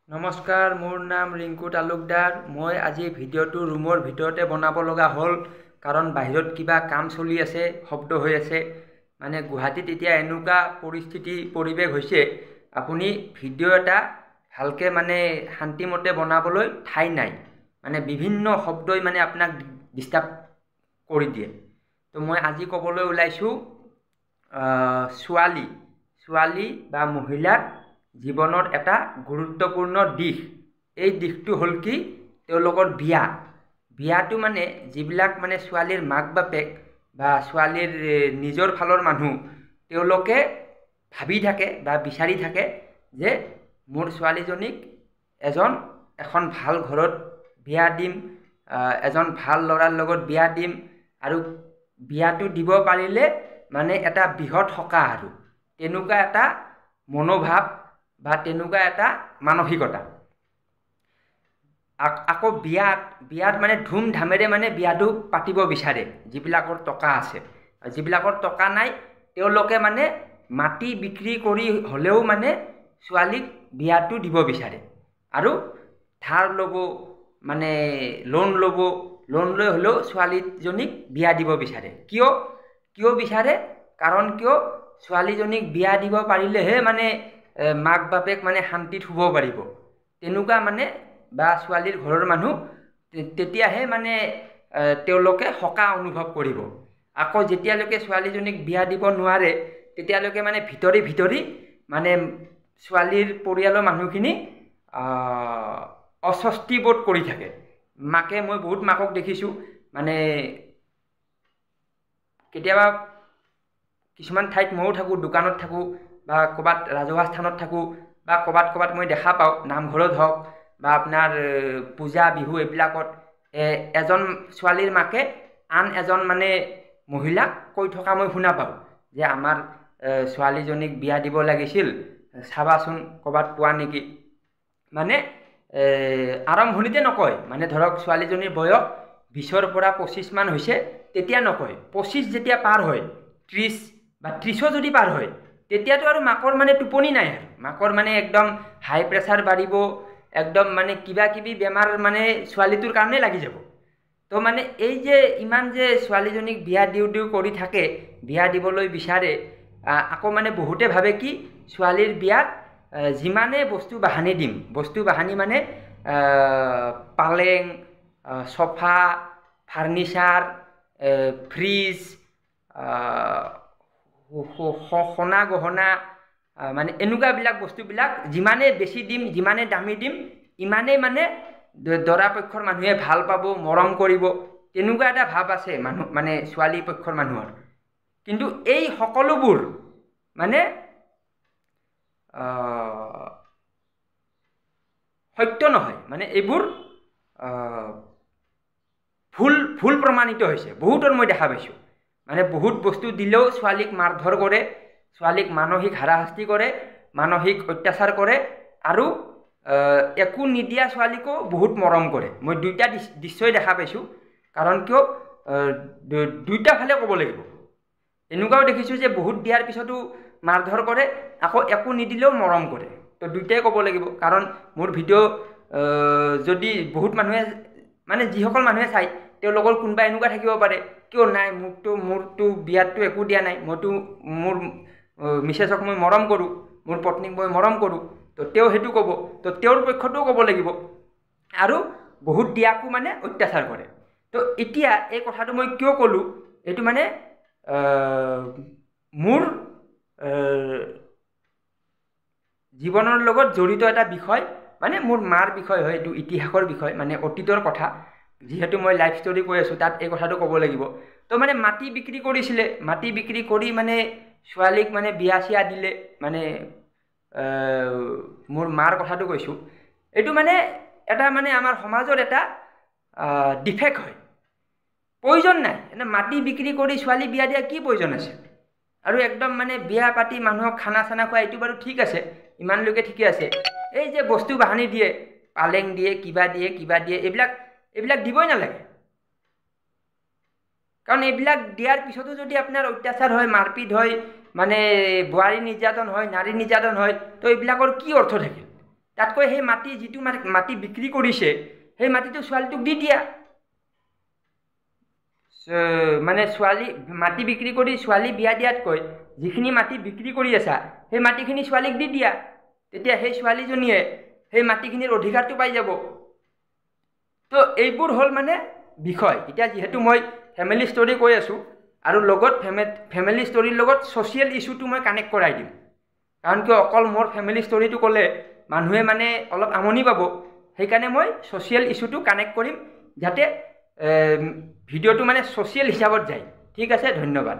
নমস্কাৰ, মোৰ নাম ৰিংকু তালুকদাৰ। মই আজি ভিডিঅ'টো ৰুমৰ ভিতৰতে বনাব লগা হ'ল, কাৰণ বাহিৰত কিবা কাম চলি আছে, শব্দ হৈ আছে। মানে গুৱাহাটীত এতিয়া এনেকুৱা পৰিৱেশ হৈছে, আপুনি ভিডিঅ' এটা ভালকৈ মানে শান্তিমতে বনাবলৈ ঠাই নাই। মানে বিভিন্ন শব্দই মানে আপোনাক ডিষ্টাৰ্ব কৰি দিয়ে। তো মই আজি ক'বলৈ ওলাইছোঁ ছোৱালী বা মহিলাৰ জীৱনৰ এটা গুৰুত্বপূৰ্ণ দিশ। এই দিশটো হ'ল কি, তেওঁলোকৰ বিয়াটো মানে যিবিলাক মানে ছোৱালীৰ মাক বাপেক বা ছোৱালীৰ নিজৰ ফালৰ মানুহ, তেওঁলোকে ভাবি থাকে বা বিচাৰি থাকে যে মোৰ ছোৱালীজনীক এখন ভাল ঘৰত বিয়া দিম, এজন ভাল ল'ৰাৰ লগত বিয়া দিম, আৰু বিয়াটো দিব পাৰিলে মানে এটা বৃহৎ সকাহ, আৰু তেনেকুৱা এটা মনোভাৱ বা তেনেকুৱা এটা মানসিকতা। আকৌ বিয়াত মানে ধুমধামেৰে মানে বিয়াটো পাতিব বিচাৰে যিবিলাকৰ টকা আছে। যিবিলাকৰ টকা নাই, তেওঁলোকে মানে মাটি বিক্ৰী কৰি হ'লেও মানে ছোৱালীক বিয়াটো দিব বিচাৰে, আৰু ধাৰ ল'ব, মানে লোন লৈ হ'লেও ছোৱালীজনীক বিয়া দিব বিচাৰে। কিয় বিচাৰে? কাৰণ ছোৱালীজনীক বিয়া দিব পাৰিলেহে মানে মাক বাপেক মানে শান্তিত শুব পাৰিব, তেনেকুৱা মানে, বা ছোৱালীৰ ঘৰৰ মানুহ তেতিয়াহে মানে তেওঁলোকে সকাহ অনুভৱ কৰিব। আকৌ যেতিয়ালৈকে ছোৱালীজনীক বিয়া দিব নোৱাৰে, তেতিয়ালৈকে মানে ভিতৰি মানে ছোৱালীৰ পৰিয়ালৰ মানুহখিনি অস্বস্তি বোধ কৰি থাকে। মই বহুত মাকক দেখিছোঁ, মানে কেতিয়াবা কিছুমান ঠাইত ময়ো থাকোঁ, দোকানত থাকোঁ বা ক'ৰবাত ৰাজহুৱা স্থানত থাকোঁ, বা ক'ৰবাত মই দেখা পাওঁ, নামঘৰত হওক বা আপোনাৰ পূজা বিহু এইবিলাকত এজন ছোৱালীৰ মাকে আন এজন মানে মহিলাক কৈ থকা মই শুনা পাওঁ যে আমাৰ ছোৱালীজনীক বিয়া দিব লাগিছিল, চাবাচোন ক'ৰবাত পোৱা নেকি। মানে আৰম্ভণিতে নকয়, মানে ধৰক ছোৱালীজনীৰ বয়স 20ৰ পৰা 25 মান হৈছে, তেতিয়া নকয়। 25 যেতিয়া পাৰ হয়, 30 বা 30ও যদি পাৰ হয়, তেতিয়াতো আৰু মাকৰ মানে টোপনি নাই, আৰু মাকৰ মানে একদম হাই প্ৰেছাৰ বাঢ়িব, একদম মানে কিবা কিবি বেমাৰ মানে ছোৱালীটোৰ কাৰণে লাগি যাব। তো মানে এই যে ইমান যে ছোৱালীজনীক বিয়া দিওঁ কৰি থাকে, বিয়া দিবলৈ বিচাৰে, আকৌ মানে বহুতে ভাবে কি ছোৱালীৰ বিয়াত যিমানে বস্তু বাহানি মানে পালেং, চফা, ফাৰ্নিচাৰ, ফ্ৰিজ, সোণা গহনা, মানে এনেকুৱাবিলাক বস্তুবিলাক যিমানে বেছি দিম, যিমানে দামী দিম, ইমানেই মানে দৰা পক্ষৰ মানুহে ভাল পাব, মৰম কৰিব, তেনেকুৱা এটা ভাৱ আছে মানে ছোৱালী পক্ষৰ মানুহৰ। কিন্তু এই সকলোবোৰ মানে সত্য নহয়, মানে এইবোৰ ভুল প্ৰমাণিত হৈছে। বহুতৰ মই দেখা পাইছোঁ, মানে বহুত বস্তু দিলেও ছোৱালীক মাৰধৰ কৰে, ছোৱালীক মানসিক হাৰাশাস্তি কৰে, মানসিক অত্যাচাৰ কৰে, আৰু একো নিদিয়া ছোৱালীকো বহুত মৰম কৰে। মই দুইটা দৃশ্যই দেখা পাইছোঁ। কাৰণ দুইটা ফালে ক'ব লাগিব। এনেকুৱাও দেখিছোঁ যে বহুত দিয়াৰ পিছতো মাৰধৰ কৰে, আকৌ একো নিদিলেও মৰম কৰে। তো দুইটাই ক'ব লাগিব, কাৰণ মোৰ ভিডিঅ' যদি বহুত মানুহে, মানে যিসকল মানুহে চাই, তেওঁলোকৰ কোনোবা এনেকুৱা থাকিব পাৰে, কিয় নাই মোৰতো বিয়াততো একো দিয়া নাই, মইতো মোৰ মিছেছক মই মৰম কৰোঁ, মোৰ পত্নীক মই মৰম কৰোঁ। তো তেওঁ সেইটো ক'ব, তো তেওঁৰ পক্ষতেও ক'ব লাগিব, আৰু বহুত দিয়াকো মানে অত্যাচাৰ কৰে। তো এতিয়া এই কথাটো মই কিয় ক'লোঁ, এইটো মানে মোৰ জীৱনৰ লগত জড়িত এটা বিষয়, মানে মোৰ মাৰ বিষয় হয়, এইটো ইতিহাসৰ বিষয়, মানে অতীতৰ কথা। যিহেতু মই লাইফ ষ্টৰি কৈ আছোঁ, তাত এই কথাটো ক'ব লাগিব। তো মানে মাটি বিক্ৰী কৰিছিলে, মাটি বিক্ৰী কৰি মানে ছোৱালীক মানে বিয়া চিয়া দিলে, মানে মোৰ মাৰ কথাটো কৈছোঁ। এইটো মানে এটা মানে আমাৰ সমাজৰ এটা ডিফেক্ট হয়। প্ৰয়োজন নাই, এনে মাটি বিক্ৰী কৰি ছোৱালী বিয়া দিয়া কি প্ৰয়োজন আছে? আৰু একদম মানে বিয়া পাতি মানুহক খানা চানা খোৱা, এইটো বাৰু ঠিক আছে, ইমানলৈকে ঠিকে আছে। এই যে বস্তু বাহানি দিয়ে, পালেং দিয়ে, কিবা দিয়ে, এইবিলাক দিবই নালাগে। কাৰণ এইবিলাক দিয়াৰ পিছতো যদি আপোনাৰ অত্যাচাৰ হয়, মাৰপিট হয়, মানে বোৱাৰী নিৰ্যাতন হয়, নাৰী নিৰ্যাতন হয়, তো এইবিলাকৰ কি অৰ্থ থাকিল? তাতকৈ সেই মাটি যিটো মাটি বিক্ৰী কৰিছে সেই মাটিটো ছোৱালীটোক দি দিয়া মানে ছোৱালী মাটি বিক্ৰী কৰি ছোৱালী বিয়া দিয়াতকৈ যিখিনি মাটি বিক্ৰী কৰি আছা সেই মাটিখিনি ছোৱালীক দি দিয়া তেতিয়া সেই ছোৱালীজনীয়ে সেই মাটিখিনিৰ অধিকাৰটো পাই যাব তো এইবোৰ হ'ল মানে বিষয় এতিয়া যেহেতু মই ফেমিলি ষ্টৰী কৈ আছোঁ আৰু লগত ফেমিলি ষ্টৰীৰ লগত ছ'চিয়েল ইছ্যুটো মই কানেক্ট কৰাই দিম কাৰণ কিয় অকল মোৰ ফেমিলি ষ্টৰীটো ক'লে মানুহে মানে অলপ আমনি পাব সেইকাৰণে মই ছ'চিয়েল ইছ্যুটো কানেক্ট কৰিম যাতে ভিডিঅ'টো মানে ছ'চিয়েল হিচাপত যায় ঠিক আছে ধন্যবাদ